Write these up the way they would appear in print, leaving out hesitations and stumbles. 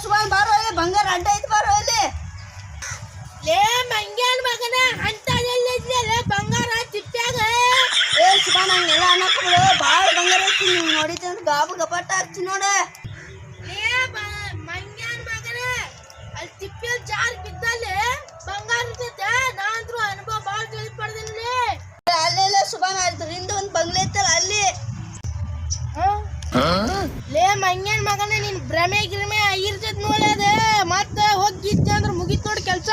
ಸುಮಾರು ಬಾರೋ ಇಲ್ಲಿ ಬಂಗಾರ ಅಡ್ಡ ಐತಿ ಬಾರೋ ಇಲ್ಲಿ ಲೇ ಮಂಗ್ಯಾನ ಮಗನ ಅಂತದೆಲ್ಲ ಬಂಗಾರ ತಿಪ್ಪ್ಯಾಗ ಸುಮಾರು ನಂಗೆಲ್ಲ ಅನ್ನಕ್ಬಿಡು ಭಾಳ ಬಂಗಾರ ಐತಿ ನೀವು ನೋಡಿದ್ದೆ ಅಂದ್ರೆ ಗಾಬು ಗಪಾಟ ಹಚ್ಚಿ ನೋಡ ಲೇ ಮಂಗ್ಯಾನ ಮಗನ ಅಲ್ಲಿ ತಿಪ್ಪೆಲ್ ಜಾರ್ ಬಿದ್ದಲ್ಲಿ ಬಂಗಾರ ಇರ್ತೈತೆ ನಾನಂದ್ರು ಅನುಭವ ಭಾಳ ತಿಳಿದ್ಪಡ್ದೇನಿ ಅಲ್ಲೆಲ್ಲ ಸುಮಾರು ಹಿಂದೆ ಒಂದು ಬಂಗ್ಲೆ ಐತಲ್ಲ ಅಲ್ಲಿ ಲೇ ಮಂಗ್ಯಾನ ಮಗನ ನೀನ್ ಭ್ರಮೆ ಗಿರ್ಮೆ ಆಗಿರ್ತೈತಿ ನೋಡಿ ಅದ ಮತ್ತ ಹೋಗಿದ್ದೆ ಅಂದ್ರೆ ಮುಗಿತ್ ನೋಡಿ ಕೆಲ್ಸ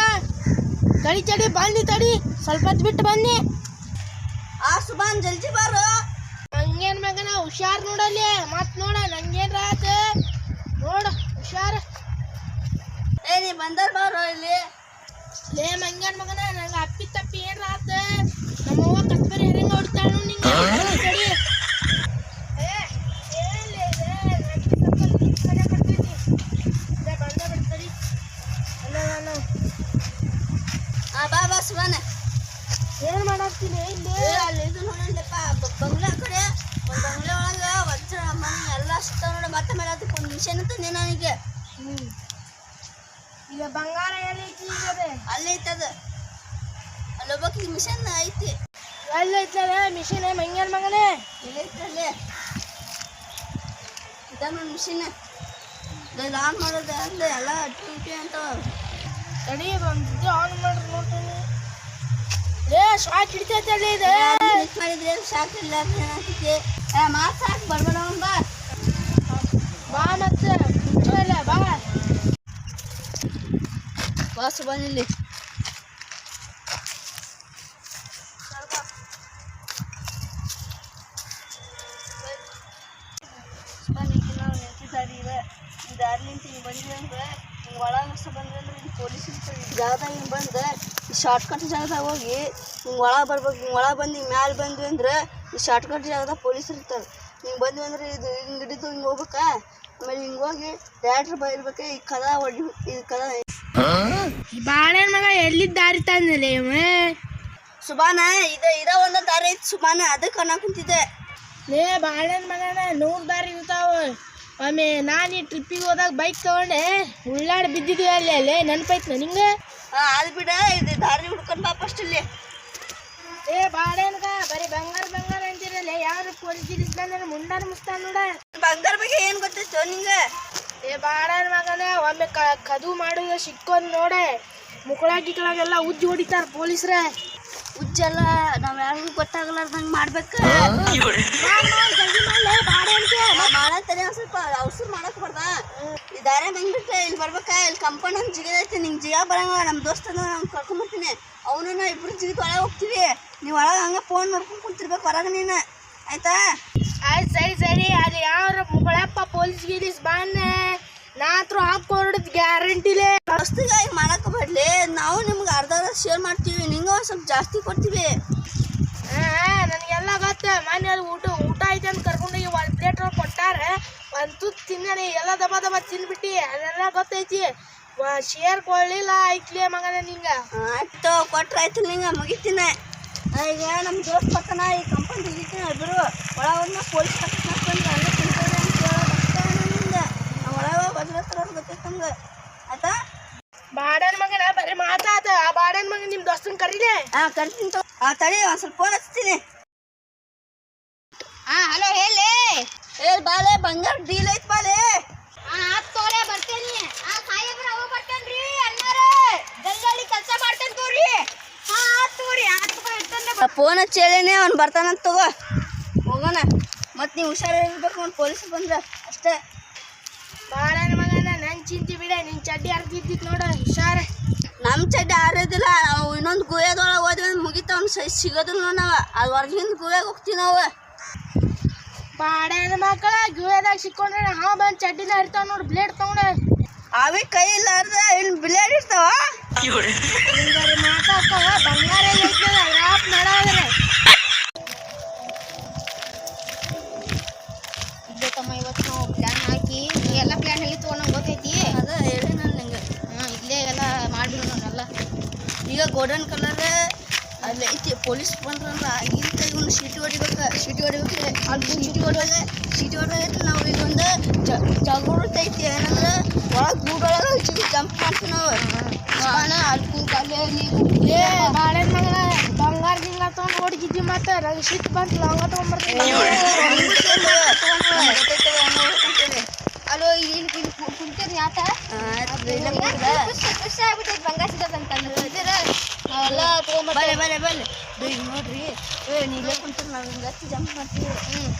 ತಡಿ ಬಂದಿ ತಡಿ ಸ್ವಲ್ಪ ಹೊತ್ತು ಬಿಟ್ಟು ಬನ್ನಿ ಸುಮಾನ್ ಜಲ್ದಿ ಬಾರೋ ಮಂಗ್ಯಾನ ಮಗನ ಹುಷಾರ್ ನೋಡಲ್ಲಿ ಮತ್ ನೋಡ ನಂಗೇನ್ರ ಆತ ನೋಡ ಹುಷಾರ ನೀ ಬಂದಾರ ಬಾರೋ ಇಲ್ಲಿ ಲೇ ಮಂಗ್ಯಾನ ಮಗನ ನಂಗೆ ಅಪ್ಪಿ ತಪ್ಪಿ ಏನ್ರ ಆತ ನಮ್ಮವ್ವ ಕತ್ಬರಿ ಹೆರಂಗ ಹೊಡಿತಾಳ ನಿಂಗೆ ತಡಿ ಬಾ ಸುಮಾನ ಏನ್ ಮಾಡಾಕ್ತೀನಿ ಇಲ್ಲಿ ಅಲ್ಲಿ ಇದು ನೋಡಪ್ಪ ಬಂಗ್ಲೆ ಕಡೆ ಒಂದು ಬಂಗ್ಲೆ ಒಳಗೆ ವಜ್ರ ಮನೆ ಎಲ್ಲ ಸಿಗ್ತಾವ ನೋಡಿ ಮತ್ತೆ ಮೇಲೆ ಅದಕ್ಕೆ ಒಂದು ಮಿಷನ್ ಅಂತಂದೆ ನನಗೆ ಈಗ ಬಂಗಾರ ಎಲ್ಲೈತಿ ಈಗ ಅಲ್ಲೇ ಐತದ ಅಲ್ಲೊಬ್ಬಕ್ಕೆ ಮಿಷನ್ ಐತಿ ಎಲ್ಲೈತಲ್ಲ ಮಿಷನ್ ಮಂಗ್ಯಾನ ಮಗನೇ ಎಲ್ಲೈತಿ ಅಲ್ಲೇ ಇದ ನೋಡಿ ಮಿಷನ್ ಆನ್ ಮಾಡೋದು ಅಂದ್ರೆ ಎಲ್ಲ ಅಟ್ಟಿ ಅಂತ ತಡಿ ಒಂದು ಆನ್ ಮಾಡಿ ನೋಡ್ತೀನಿ ಏ ಶಾಕ್ ಹಿಡಿತೈತಲ್ಲ ಇದು ಮಾಡಿದ್ರೆ ಸಾಕಿಲ್ಲ ಹಾಕಿದ್ದೆ ಮಾತು ಸಾಕು ಬರ್ಬೇಡ ಬಾ ಬಾ ಮತ್ತೆ ಕುಂಚಲ್ಲ ಬಾ ಬಾಸು ಬಂದಿಲ್ಲಿ ದಾರಿಲಿಂತ ಹಿಂಗೆ ಬಂದ್ವಿ ಅಂದ್ರೆ ಹಿಂಗೆ ಒಳಗೆ ಬಂದ್ವಿ ಅಂದ್ರೆ ಹಿಂಗೆ ಪೊಲೀಸ್ ಜಾಗದಾಗ ಹಿಂಗೆ ಬಂದು ಈ ಶಾರ್ಟ್ಕಟ್ ಜಾಗದಾಗ ಹೋಗಿ ಹಿಂಗೆ ಒಳಗೆ ಬರ್ಬೇಕು ಹಿಂಗೆ ಒಳಗೆ ಬಂದು ಹಿಂಗೆ ಮ್ಯಾಲೆ ಬಂದ್ವಿ ಅಂದ್ರೆ ಈ ಶಾರ್ಟ್ಕಟ್ ಜಾಗದಾಗ ಪೊಲೀಸರು ಇರ್ತಾರೆ ಹಿಂಗೆ ಬಂದ್ವಿ ಅಂದ್ರೆ ಇದು ಹಿಂಗೆ ಹಿಡಿದು ಹಿಂಗೆ ಹೋಗ್ಬೇಕಾ ಆಮೇಲೆ ಹಿಂಗೆ ಹೋಗಿ ಡೈರೆಕ್ಟ್ರ್ ಬೈರ್ಬೇಕು ಈ ಕದ ಹೊಡಿ ಇದು ಕದ ಬಾಳೆನ ಮಗ ಎಲ್ಲಿದ್ದ ದಾರಿ ತಂದಿಲ್ಲ ಇವ ಸುಬಾನ ಇದ ಒಂದು ದಾರಿ ಐತಿ ಸುಬಾನ ಅದಕ್ಕೆ ಅನ್ನೋ ಕುಂತಿದ್ದೆ ಲೇ ಬಾಳೆನ ಮಗನ 100 ದಾರಿ ಇರ್ತಾವ ಒಮ್ಮೆ ನಾನು ಈ ಟ್ರಿಪ್ಪಿಗೆ ಹೋದಾಗ ಬೈಕ್ ತಗೊಂಡೆ ಉಳ್ಳಾಡಿ ಬಿದ್ದಿದ್ವಿ ಅಲ್ಲೇ ನೆನಪೈತ್ನ ನಿಂಗೆ ಅದು ಬಿಡ ಇದು ದಾರಿ ಹುಡ್ಕೊಂಡು ಬಾ ಫಸ್ಟ್ ಇಲ್ಲಿ ಏ ಬಾಳೆನ್ಗ ಬರೀ ಬಂಗಾರ ಅಂತಿರಲ್ಲ ಯಾರು ಪೊಲೀಸ್ ಇದ್ದಂದ್ರೆ ಮುಂಡಾನ ಮುಸ್ತಾನ ನೋಡ ಬಂಗಾರ ಬಗ್ಗೆ ಏನು ಗೊತ್ತಿತ್ತು ನಿಂಗೆ ಏ ಬಾಳೆನ ಮಗನ ಒಮ್ಮೆ ಕದು ಮಾಡುವ ಸಿಕ್ಕೊಂಡ್ ನೋಡೆ ಮುಕ್ಕಳಾಗಿಕ್ಕಳಾಗೆಲ್ಲ ಉಜ್ಜಿ ಹೊಡಿತಾರ ಪೊಲೀಸ್ರ ಉಜ್ಜೆಲ್ಲ ನಾವು ಯಾರಿಗೂ ಗೊತ್ತಾಗಲಾರ್ದಂಗೆ ಮಾಡ್ಬೇಕು ಮಾಡತ್ತಾರೆ ಒಂದು ಸ್ವಲ್ಪ ಅವಸರ ಮಾಡಕ್ ಬರ್ದ ಈ ದಾರ ಬಂದ್ಬಿಟ್ರೆ ಇಲ್ಲಿ ಬರ್ಬೇಕಾ ಇಲ್ಲಿ ಕಂಪೌಂಡ್ ಒಂದು ಜಿಗದೈತಿ ನಿಂಗೆ ಜಿಗ ಬರಂಗ ನಮ್ಮ ದೋಸ್ತನ ನಾನು ಕರ್ಕೊಂಬರ್ತೀನಿ ಅವನು ಇಬ್ರು ಜಿಗಿದು ಒಳಗೆ ಹೋಗ್ತೀವಿ ನೀವು ಒಳಗೆ ಹಂಗೆ ಫೋನ್ ನೋಡ್ಕೊಂಡು ಕುಂತಿರ್ಬೇಕು ಹೊರಗೆ ನೀನು ಆಯ್ತಾ ಆಯ್ತು ಸರಿ ಅದು ಯಾರ ಮುಗಳಪ್ಪ ಪೊಲೀಸ್ ಗೀಲೀಸ್ ಬಾನೆ ನಾತ್ರ ಹಾಕೊಡೋದ್ ಗ್ಯಾರಂಟಿಲೇ ವಸ್ತುಗೆ ಈಗ ಮಾಡಕ್ಕೆ ಬರ್ಲಿ ನಾವು ನಿಮ್ಗೆ ಅರ್ಧ ಶೇರ್ ಮಾಡ್ತೀವಿ ನಿಂಗೆ ಒಂದು ಸ್ವಲ್ಪ ಜಾಸ್ತಿ ಕೊಡ್ತೀವಿ ನನಗೆಲ್ಲ ಗೊತ್ತ ಮನೇಲಿ ಊಟ ಐತೆ ಅಂತ ಕರ್ಕೊಂಡೋಗಿ 1 ಪ್ಲೇಟ್ ಕೊಟ್ಟಾರ ಒಂದು ತುತ್ತು ತಿಂದಾನೆ ಎಲ್ಲ ದಬ ತಿಂದ್ಬಿಟ್ಟು ಅದೆಲ್ಲ ಗೊತ್ತೈತಿ ಶೇರ್ ಕೊಡ್ಲಿಲ್ಲ ಐತ್ಲಿ ಮಗನ ನಿಂಗೆ ಆಯ್ತು ಕೊಟ್ರಾಯ್ತು ನಿಂಗೆ ಮುಗಿತೀನಿ ಈಗ ನಮ್ಮ ದೋಸ್ತ್ ಪಕ್ಕನ ಈ ಕಂಪೌಂಡ್ ತೆಗಿತೀನಿ ಇಬ್ಬರು ಒಳಗೆ ಪೊಲೀಸ್ ಹಾಕೊಂಡು ಅಲ್ಲೇ ತಿಂತಾರೆ ಅಂತ ಹೇಳೋದು ನಾವು ಒಳಗೆ ಬಜರತ್ರ ಗೊತ್ತೈತೆ ನಮ್ಗೆ ಆಯ್ತಾ ಬಾಡನ್ ಮಗನ ಬರೀ ಮಾತಾತ ಆ ಬಾಡನ್ ಮಗನ ನಿಮ್ಮ ದೋಸ್ತನ ಕರೀಲೆ ಕರಿತೀನಿ ತಡಿ ಒಂದು ಸ್ವಲ್ಪ ಫೋನ್ ಹಚ್ತೀನಿ ಹಲೋ ಹೇಳಿ ಬಾಲೆ ಬಂಗಾರ ಡೀಲ್ ಐತ್ ಬಾಲೆ ತೋರೆ ಬರ್ತೇನಿ ಸಾಹೇಬ್ರ ಅವ ಬರ್ತೇನ್ರಿ ಅಣ್ಣಾರ ಗಂಗಾಳಿ ಕೆಲಸ ಮಾಡ್ತೇನೆ ತೋರಿ ಫೋನ್ ಹಚ್ಚೇಳೇನೆ ಅವ್ನು ಬರ್ತಾನಂತ ತಗೋ ಹೋಗೋಣ ಮತ್ತು ನೀವು ಹುಷಾರಿರ್ಬೇಕು ಅವ್ನು ಪೊಲೀಸ್ ಬಂದ್ರೆ ಅಷ್ಟೇ ಬಾಳನ ಮಗನ ನನ್ನ ಚಿಂತೆ ಬಿಡ ನಿನ್ನ ಚಡ್ಡಿ ಅರ್ದಿದ್ದಿತ್ತು ನೋಡು ಹುಷಾರೆ ನಮ್ಮ ಚಡ್ಡಿ ಆರೋದಿಲ್ಲ ನಾವು ಇನ್ನೊಂದು ಗುಹೆದೊಳಗೆ ಹೋದ್ವಿ ಅಂದ್ರೆ ಮುಗಿತ ಅವ್ನು ಸಿಗೋದಿಲ್ಲ ನಾವು ಅದು ಹೊರಗಿಂದ ಗುಹೆಗೆ ಹೋಗ್ತೀವಿ ನಾವು ಬಾಡನ ಮಕ್ಕಳ ಗುಹೆದಾಗ ಸಿಕ್ಕೊಂಡ್ರೆ ಹಾಂ ಬಂದು ಚಡ್ಡಿನ ಇರ್ತಾವ ನೋಡಿ ಬ್ಲೇಡ್ ತಗೊಂಡೆ ಅವೇ ಕೈ ಇಲ್ಲಾರ್ದ ಇನ್ನು ಬ್ಲೇಡ್ ಇರ್ತಾವ ಮಾತಾಡ್ತಾವ ಬಂಗಾರ ರಾಪ್ ನಡಾದ್ರೆ ತಮ್ಮ ಇವತ್ತು ನಾವು ಪ್ಲ್ಯಾನ್ ಹಾಕಿ ತಗೋ ನಂಗೆ ಗೊತ್ತೈತಿ. ಅದ ಹೇಳಿ ನಾನು ನಿಂಗೆ. ಇಲ್ಲೇ ಎಲ್ಲ ಮಾಡಿಬಿಡು ನಾನೆಲ್ಲ. ಈಗ ಗೋಲ್ಡನ್ ಕಲರ್ ಅಲ್ಲಿ ಐತಿ. ಪೊಲೀಸ್ ಬಂದ್ರಲ್ಲ ಇಂತ ಇವನು ಶೀಟಿ ಹೊಡಿಬೇಕು. ಅಲ್ಲಿ ಶೀಟಿ ಹೊಡೆದೈತಿ. ನಾವು ಈಗ ಒಂದು ಜಗುರ್ತೈತಿ. ಏನಂದ್ರೆ ಒಳಗೆ ಗೂಡೊಳಗೆ ಜಂಪ್ ಮಾಡ್ತೀವಿ ನಾವು. ಅಲ್ಲಿ ಬಾಳೆ ಮಗನ ಬಂಗಾರ ಗಿಂಗಾರ ತೊಗೊಂಡು ಹೊಡಿತಿದ್ವಿ. ಮತ್ತೆ ನಂಗೆ ಸಿಟ್ಟು ಬಂತು ಲವಂಗ ತೊಗೊಂಡ್ಬರ್ತೀನಿ. ಅಲ್ಲೋ ಇಲ್ಲಿ ಕುಂತೀರಿ ಆತ ಖುಷಿ ಆಗ್ಬಿಟ್ಟೈತಿ. ಬಂಗಾರ ಸಿಗೋದಂತಂದ್ರೆ ಎಲ್ಲ ತೊಗೊಂಬರ್ತೀವಿ. ಬಲೆ ಈಗ ನೋಡ್ರಿ ನೀವೇ ಕುಂತೀರಿ. ನಾವು ಹಿಂಗತ್ತಿ ಜಂಪ್ ಮಾಡ್ತೀವಿ.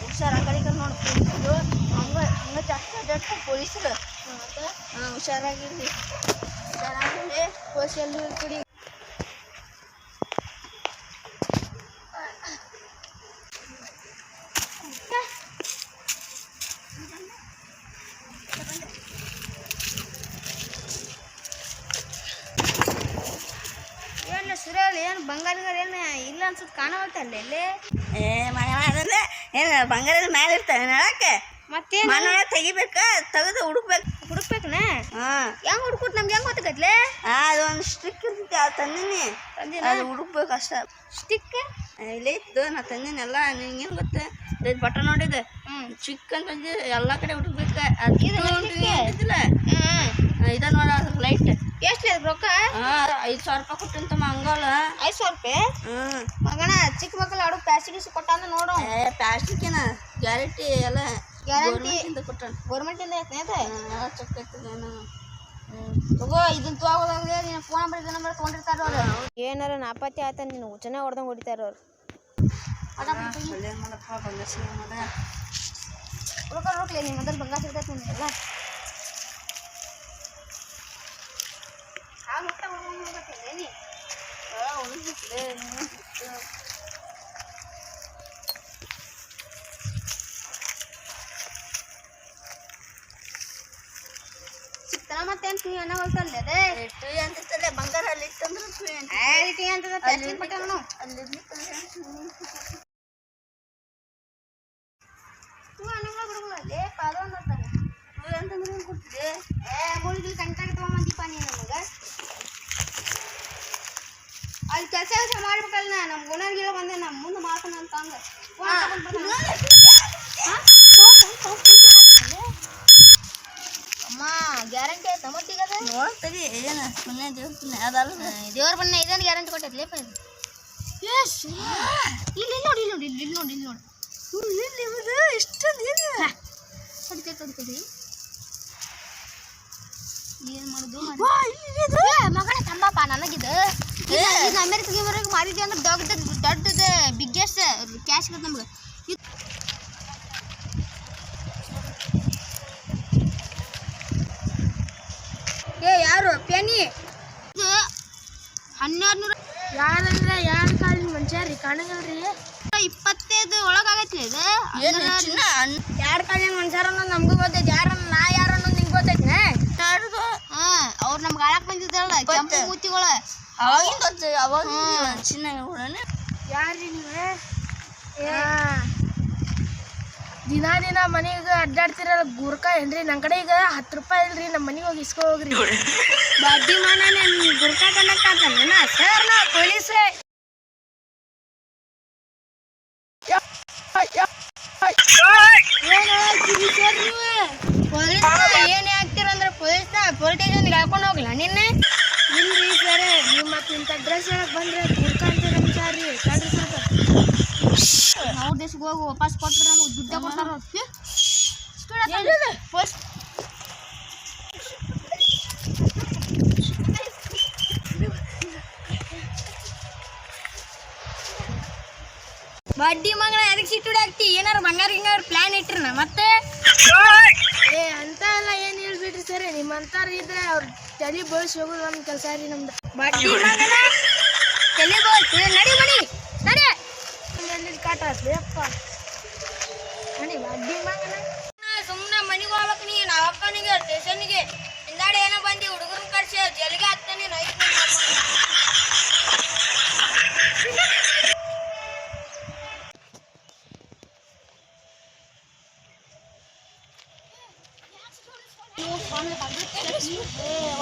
ಹುಷಾರು ಆ ಕಡೆ ನೋಡಿ ಪೊಲೀಸರು ಹಂಗೆ ಜಾಸ್ತಿ ಅಡ್ಡಾಡ್ತಾರೆ ಪೊಲೀಸರು. ಹುಷಾರಾಗಿರ್ರಿ. ಪೊಲೀಸ್ ಎಲ್ಲೂ ಕುಡಿ. ಏನು ಸುರೇಲ್ ಏನು ಬಂಗಾರಗಾರ ಏನು ಇಲ್ಲ ಅನ್ಸುತ್ತೆ ಕಾಣವತ್ತಲ್ಲ ಇಲ್ಲಿ. ಮಗನ ಅದನ್ನ ಏನು ಬಂಗಾರದ ಮೇಲೆ ಇರ್ತಾವೆ ಹೇಳಕ್ಕೆ. ಮತ್ತೇನು ಮನ ತೆಗಿಬೇಕ ತೆಗೆದು ಹುಡುಕ್ಬೇಕನ. ಹಾಂ ಹೆಂಗೆ ಹುಡುಕ್ಬಿಟ್ಟು ನಮ್ಗೆ ಹೆಂಗೆ ಗೊತ್ತಾಗತ್ಲೆ? ಅದು ಒಂದು ಸ್ಟಿಕ್ ಇರ್ತೈತಿ. ಅದು ತಂದಿನಿ. ಅದು ಹುಡುಕ್ಬೇಕು ಅಷ್ಟ. ಸ್ಟಿಕ್ ಇಲ್ಲೇ ಇತ್ತು. ನಾ ತಂದಿನಿ ಎಲ್ಲ. ನಿಂಗೇನು ಗೊತ್ತೆ ಇದು ಬಟ್ಟ ನೋಡಿದೆ ಚಿಕ್ಕ ಅಂತಂದು ಎಲ್ಲ ಕಡೆ ಹುಡುಕ್ಬೇಕು. ಅದಕ್ಕಿಲ್ಲ ಇದ ನೋಡ ಅದ್ರ ಲೈಟ್ ಎಷ್ಟು ಅದು ರೊಕ್ಕ? 5,000 ರೂಪಾಯಿ ಕೊಟ್ಟಂತಮ್ಮ ಹಂಗಲ್ಲ. 5,000 ರೂಪಾಯಿ ಮಗನ ಚಿಕ್ಕ ಮಕ್ಕಳು ಆಡು ಪ್ಲಾಸ್ಟಿಕ್ ಕೊಟ್ಟಾನ ನೋಡು. ಪ್ಲಾಸ್ಟಿಕ್ ಏನ ಗ್ಯಾರಂಟಿ ಎಲ್ಲ ಗ್ಯಾರಂಟಿ ಕೊಟ್ಟ ಗೌರ್ಮೆಂಟಿಂದ ಐತೆ. ಚೆಕ್ ಆಗ್ತದೆ. ತಗೋ ಇದನ್ನ ತಗೋದಾಗ ನೀನು ಫೋನ್ ನಂಬರ್ ಇದು ನಂಬರ್ ತೊಗೊಂಡಿರ್ತಾರ ಅವ್ರು. ಏನಾರ ನಾಪತ್ತೆ ಆಯ್ತ ನೀನು ಚೆನ್ನಾಗಿ ಹೊಡೆದಂಗೆ ಹೊಡಿತಾರ ಅವ್ರು. ಹುಡುಕ್ಲಿ ನಿಮ್ಮ ಮೊದಲು ಬಂಗಾರ ಸಿಗ್ತೈತೆ ನಿಮಗೆಲ್ಲ. ಸಿಗ್ತಾನ ಮತ್ತೇನು ಟೂ ಅನ್ನ ಹೋಗ್ತಲ್ಲ ಅದೇ ಟೂ ಅಂತಿರ್ತದೆ. ಬಂಗಾರ ಅಲ್ಲಿ ಇತ್ತಂದ್ರೆ ಟೂ ಅಂತದ ಪ್ಲಾಸ್ಟಿಕ್ ಪಟ್ಟನು ಅಲ್ಲಿ ಟೂ ಅನ್ನಗಳು ಬಿಡುಗಲ್ಲಿ ಪಾದ ಅಂತಾನೆ. ಟೂ ಅಂತಂದ್ರೆ ಏನು ಕೊಟ್ಟಿದೆ? ಮುಳುಗಿ ಕಂಟಾಗ ತೊಗೊಂಬಂದಿಪ್ಪ ನೀನು ನಮಗೆ. ಅಲ್ಲಿ ಕೆಲಸ ಮಾಡ್ಬೇಕಲ್ಲ. ನಮ್ಮ ಗುಣಗಿಳ ಬಂದೆ ನಮ್ಮ ಮುಂದೆ ಮಾತನ ಅಂತ ಹಂಗೆ ಅಮ್ಮ ಗ್ಯಾರಂಟಿ ಆಯ್ತಾ ಮತ್ತೀಗದ ನೋಡ್ತೀರಿ ಏನು ಸುಮ್ಮನೆ ಅದಲ್ಲ. ದೇವ್ರ ಬಣ್ಣ ಇದೇನು ಗ್ಯಾರಂಟಿ ಕೊಟ್ಟೈತ್ಲೇಪ ಇದು. ಇಲ್ಲಿ ನೋಡಿ ಇಲ್ಲಿ ನೋಡಿ ಇಲ್ಲಿ ನೋಡಿ ಇಲ್ಲಿ ನೋಡಿ ಇಷ್ಟೊಂದು ಹೊಡಿತೈತಿ. ಏನು ಮಾಡೋದು ಮಗನ ತಂಬಪ್ಪ ನನಗಿದು. ಇದು ಅಮೇರಿಕಾಗೆ ಮಾರಿದ್ವಿ ಅಂದ್ರೆ ದೊಡ್ಡದು ಬಿಗ್ಗೆಸ್ಟ್ ಕ್ಯಾಶ್ ಇರುತ್ತೆ ನಮ್ಗೆ. ಯಾರು ಪೆನಿ ಇದು 1200 ಯಾರಂದ್ರೆ ಯಾರು ಕಾಲಿನ ಮನುಷ್ಯ ರೀ ಕಾಣಗಲ್ರಿ. 25 ಒಳಗಾಗೈತಿ ಇದು. 2 ಕಾಲಿನ ಮನುಷ್ಯರ ಅನ್ನೋದು ನಮಗೂ ಗೊತ್ತೈತಿ. ಯಾರನ್ನ ನಾ ಯಾರು ಅನ್ನೋದು ನಿಂಗೆ ಗೊತ್ತೈತಿ. ಅವ್ರು ನಮ್ಗೆ ಆಳಕ್ ಬಂದಿದ್ದಾರಲ್ಲ ಕೆಂಪು ಮೂತಿಗಳ ಅವಾಗ ಚಿನ್ನ ಯಾರ್ರಿ ನೀವೇ? ದಿನ ಮನೆಗೆ ಅಡ್ಡಾಡ್ತಿರಲ್ಲ ಗುರ್ಕ ಏನ್ರಿ? ನನ್ನ ಕಡೆ ಈಗ 10 ರೂಪಾಯಿ ಇಲ್ರಿ. ನಮ್ಮ ಮನೆಗೆ ಹೋಗಿ ಇಸ್ಕೊ ಹೋಗ್ರಿ. ಬಡ್ಡಿ ಮಾಡನೆ ಗುರ್ಕ ಕಂಡಕ್ಟಾಗ್ತಾನ ಸರ್. ನಾ ಪೊಲೀಸ್ರೆ ಏನೇ ಆಗ್ತೀರಂದ್ರೆ ಪೊಲೀಸ್ ಸ್ಟೇಷನ್ಗೆ ಹಾಕೊಂಡು ಹೋಗ್ಲ ನಿನ್ನೆ? ಇಲ್ರಿ ಸರ್ ನೀವು ಮತ್ತೆ ಇಂಥ ಡ್ರೆಸ್ ಹೇಳಕ್ ಬಂದ್ರೆ ಗುರ್ಕ ಅಂತೀರ ಸರ್ ರೀ. ಕಳ್ರಿ ಸ್ವಲ್ಪ ನಾವು ದೇಶಕ್ಕೆ ಹೋಗಿ ವಾಪಸ್ ಕೊಟ್ರೆ ನಮ್ಗೆ ದುಡ್ಡ ಕೊಡ್ತಾರ. ಬಡ್ಡಿ ಮಗಳ ಅದಕ್ಕೆ ಸಿಟ್ಟು ಹಾಕ್ತಿ. ಏನಾರು ಬಂಗಾರ ಹಿಂಗಾರು ಪ್ಲಾನ್ ಇಟ್ರನ ಮತ್ತೆ ಅಂತ ಎಲ್ಲ ಏನು ಹೇಳ್ಬಿಟ್ರಿ ಸರ್. ನಿಮ್ಮಂತಾರ ಇದ್ರೆ ಅವ್ರ ತಲೆ ಬೋಳ್ಸಿ ಹೋಗೋದು ನಮ್ಮ ಕೆಲಸ ರೀ ನಮ್ದು. ಬಡ್ಡಿ ಮಗನ ತಲೆ ಬೋಳ್ಸಿ ನಡಿ ಮಡಿ ನಡಿ ಕಾಟ ಅಪ್ಪ ನಡಿ ಬಡ್ಡಿ ಮಗನ. ಸುಮ್ಮನೆ ಮನೆಗೆ ಹೋಗ್ಬೇಕು ನೀ. ನಾವು ಅಪ್ಪನಿಗೆ ಸ್ಟೇಷನ್ಗೆ ಹಿಂದಾಡಿ ಏನೋ ಬಂದು ಹುಡುಗರನ್ನ ಕರ್ಸಿ ಜಲ್ಲಿಗೆ ಹಾಕ್ತಾನೆ.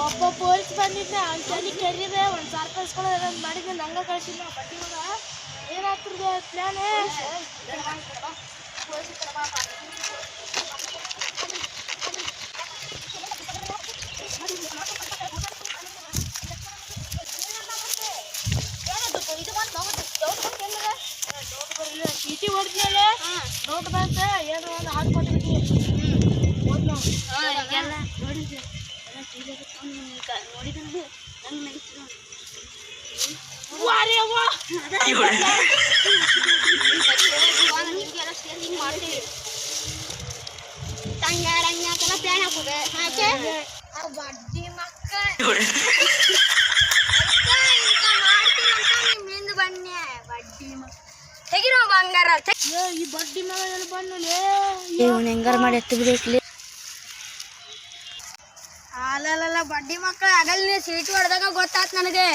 ಒಬ್ಬ ಪೊಲೀಸ್ ಬಂದಿದ್ದ ಅವ್ನ ತಲೆ ಕರೀದೆ ಒಂದು ಸರ್ಕಲ್ ಇಸ್ಕೊಳ್ಳೋದು ಮಾಡಿದ್ದೆ ನಂಗೆ ಕಳ್ಸಿದ್ನ ಬಡ್ಡಿ ಮಗ ಏನಾಗ್ತಿರ್ದು ಪ್ಲಾನ್ ಚೀಟಿ ಹೊಡೆದ್ಮೇಲೆ ನೋಟ್ ಬಂತ ಏನೋ ಒಂದು ಹಾಕ್ಕೊಟ್ಟಿದ್ವಿ ಓದ್ ನಾವು ಎಲ್ಲ ನೋಡಿದ್ದೆ ನೋಡಿದ್ರೆ ನಂಗೆ ನಗಿಸ್ತು ಮಾಡ್ತೀವಿ ತಂಗಾರಂಗಾಕೆಲ್ಲ ಪ್ಲಾನ್ ಹಾಕೋದೆ ಬಡ್ಡಿ ಮಕ್ಕಳು ನಿಮ್ಮಿಂದ ಬನ್ನಿ ಬಡ್ಡಿ ತೆಗಿರೋ ಬಂಗಾರ ಈ ಬಡ್ಡಿ ಮಗ ಎಲ್ಲಿ ಬಂದಲೇ ಇವನು ಹೆಂಗಾರ ಮಾಡಿ ಎತ್ತು ಬಿಡೈತ್ಲಿ ಅಲ್ಲಲ್ಲ ಬಡ್ಡಿ ಮಕ್ಕಳು ಆಗಲ್ಲ ನೀವು ಸೀಟು ಹೊಡೆದಾಗ ಗೊತ್ತಾತ್ ನನಗೆ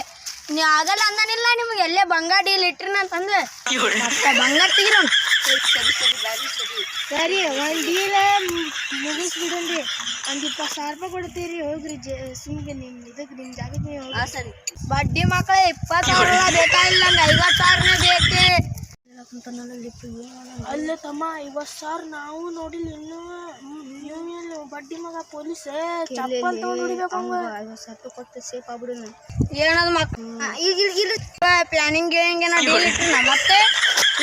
ನೀವು ಆಗಲ್ಲ ಅಂದನಿಲ್ಲ ನಿಮ್ಗೆ ಎಲ್ಲೇ ಬಂಗಾರ ಡೀಲ್ ಇಟ್ರಿನ ಅಂತಂದ್ರೆ ಮತ್ತೆ ಬಂಗಾರ ತೆಗಿರೋ ಸರಿ ಒಂದು ಡೀಲ್ ಮುಗಿಸ್ಬಿಡ್ರಿ ಒಂದು 20,000 ರೂಪಾಯಿ ಕೊಡ್ತೀರಿ ಹೋಗ್ರಿ ಸುಮ್ಗೆ ನಿಮ್ಮ ಇದಕ್ಕೆ ನಿಮ್ಮ ಜಾಗಕ್ಕೆ ನೀವು ಹೋಗಿ ಸರಿ ಬಡ್ಡಿ ಮಕ್ಕಳು 20,000 ಬೇಕಾಗಿಲ್ಲ ನಂಗೆ 50,000 ಬೇಕು ಅಲ್ಲ ತಮ್ಮ 50,000 ನಾವು ನೋಡಿಲ್ಲ ಇನ್ನು ನೀವು ಬಡ್ಡಿ ಮಗ ಪೊಲೀಸ್ ಚಪ್ಪಲ್ ತಗೊಂಡು ಹೊಡಿಬೇಕು 50,000 ಕೊಟ್ಟು ಸೇಫ್ ಆಗ್ಬಿಡು ಏನದು ಮಕ್ಕಳು ಈಗ ಇಲ್ಲಿ ಪ್ಲಾನಿಂಗ್ ಏನೋ ಡೀಲ್ ಇಟ್ರಿ ಮತ್ತೆ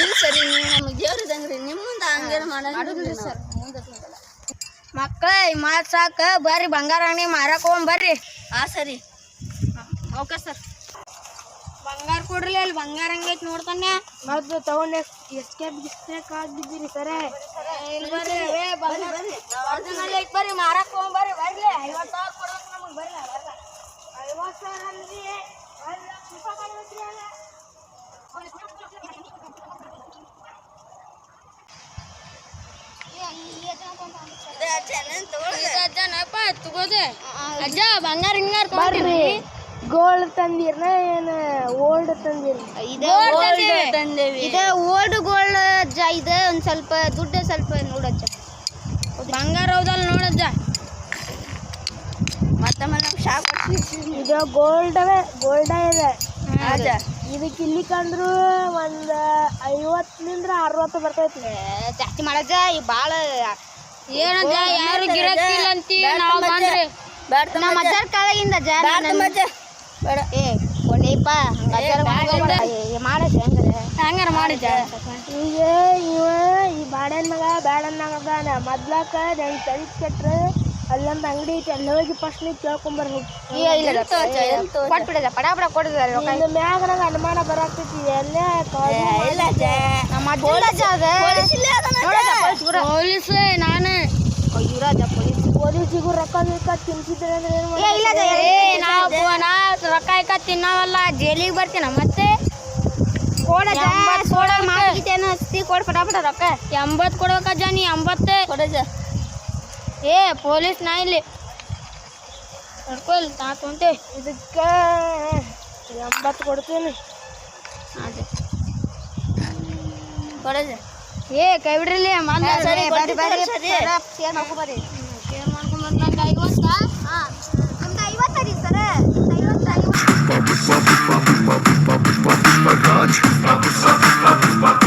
ಇಲ್ಲ ಸರಿ ನೀವು ನಮಗೆ ದೇವ್ರ ಇದಂಗ್ರಿ ನಿಮ್ಮ ಮುಂದೆ ಹಂಗೇನು ಮಾಡೋದಿಲ್ಲ ಸರ್ ಮಕ್ಕಳ ಮಾತು ಸಾಕು ಬರ್ರಿ ಬಂಗಾರ ಅಂಗಡಿ ಮಾರಕ್ಕೆ ಹೋಗಿ ಬರ್ರಿ ಸರಿ ಓಕೆ ಸರ್ ಬಂಗಾರ ಕೊಡ್ರಿ ಅಲ್ಲಿ ಬಂಗಾರ ಹಂಗೈತಿ ನೋಡ್ತಾನೆ ಮತ್ತೆ ತಗೊಂಡು ಎಸ್ಕೇಪ್ ಆಗಿದ್ದೀರಿ ಸರಿ ಇಲ್ಲಿ ಬರ್ರಿ ಬರ್ರಿ ಬರ್ರಿ ಮಾರಕ್ಕೆ ಹೋಗಿ ಬರ್ರಿ ಬರ್ಲಿ 50,000 ಕೊಡ್ಬೇಕು ನಮಗೆ ಬರ್ರಿ 50,000 ಅಂದ್ರಿ 1,00,000 ರೂಪಾಯಿ ಕೊಡ್ಬೇಕ್ರಿ ಅಜ್ಜ ಬಂಗಾರ ಹಿಂಗಾರ ಬರ್ರಿ ಗೋಲ್ಡ್ ತಂದಿರ್ನ ಏನು ಓಲ್ಡ್ ತಂದಿರಿ ಇದೆ ಓಲ್ಡ್ ಗೋಲ್ಡ್ ಅಜ್ಜ ಇದೆ ಒಂದು ಸ್ವಲ್ಪ ದುಡ್ಡು ಸ್ವಲ್ಪ ನೋಡಜ್ಜ ಬಂಗಾರ ಹೌದಲ್ಲ ನೋಡಜ್ಜ ಮತ್ತೆ ನಮ್ಗೆ ಶಾಕ್ ಇದು ಗೋಲ್ಡ್ ಇದೆ ಅಜ್ಜ ಇದಕ್ಕೆ ಇಲ್ಲಿ ಕಂಡ್ರು ಒಂದು 50 60 ಬರ್ತೈತಿ ಜಾಸ್ತಿ ಮಾಡಜ್ಜ ಈ ಭಾಳ ಏನಜ್ಜ ಯಾರು ಗಿರಾಕಿಲ್ಲ ಅಂತಿ ನಾವು ಬಂದ್ರಿ ನಮ್ಮ ಅಜ್ಜರ ಕಾಲಾಗಿಂದ ಬೇಡ ಕೊಂಡೇಪ್ಪ ಮಾಡಜ್ಜ ಹಂಗಾರ ಮಾಡಿದ್ದ ಈಗ ಇವ ಈ ಬಾಡ್ಯಾನ ಮಗ ಬ್ಯಾಡನ್ನಾಗದಾನ ಮೊದ್ಲಾಕ ನಂಗೆ ತಂದು ಕೆಟ್ರೆ ಅಲ್ಲೊಂದು ಅಂಗಡಿ ಐತಿ ಅಲ್ಲಿ ಹೋಗಿ ಫಸ್ಟ್ ನೀವು ಕೇಳ್ಕೊಂಬರ್ರಿ ಕೊಟ್ಬಿಡದ ಪಡ ಪಡ ಕೊಡಿದಾರೆ ಮ್ಯಾಗ ನಂಗೆ ಅನುಮಾನ ಬರಾಕ್ತೈತಿ ಎಲ್ಲೇ ಪೊಲೀಸ್ ನಾನು ಪೊಲೀಸಿಗೂ ರೊಕ್ಕ ತಿನ್ಸಿದ್ರೆ ನಾವು ರೊಕ್ಕ ಇಕ್ಕ ತಿನ್ನವಲ್ಲ ಜೈಲಿಗೆ ಬರ್ತೀನ ಮತ್ತೆ ಕೊಡ್ ಪಟ ಪಟ ರೊಕ್ಕ 80 ಕೊಡ್ಬೇಕಜ್ಜ ನೀ 80 ಕೊಡಜ್ಜ ಏ ಪೊಲೀಸ್ ನಾ ಇಲ್ಲಿ ನೋಡ್ಕೊಲ್ ನಾ ತೊಂತೆ ಇದಕ್ಕೆ 80 ಕೊಡ್ತೀನಿ ಅದೇ ಕೊಡಜ್ಜ ಏ ಕೈ ಬಿಡ್ರಿಲಿ ಸರಿ ಬರ್ರಿ ಬರ್ರಿ ಶೇರ್ ಮಾಡ್ಕೊಬರ್ರಿ ಶೇರ್ ಮಾಡ್ಕೊಂಬರ್ ನಂಗೆ 50 ನಮ್ದು 50 ರೀ ಸರ 50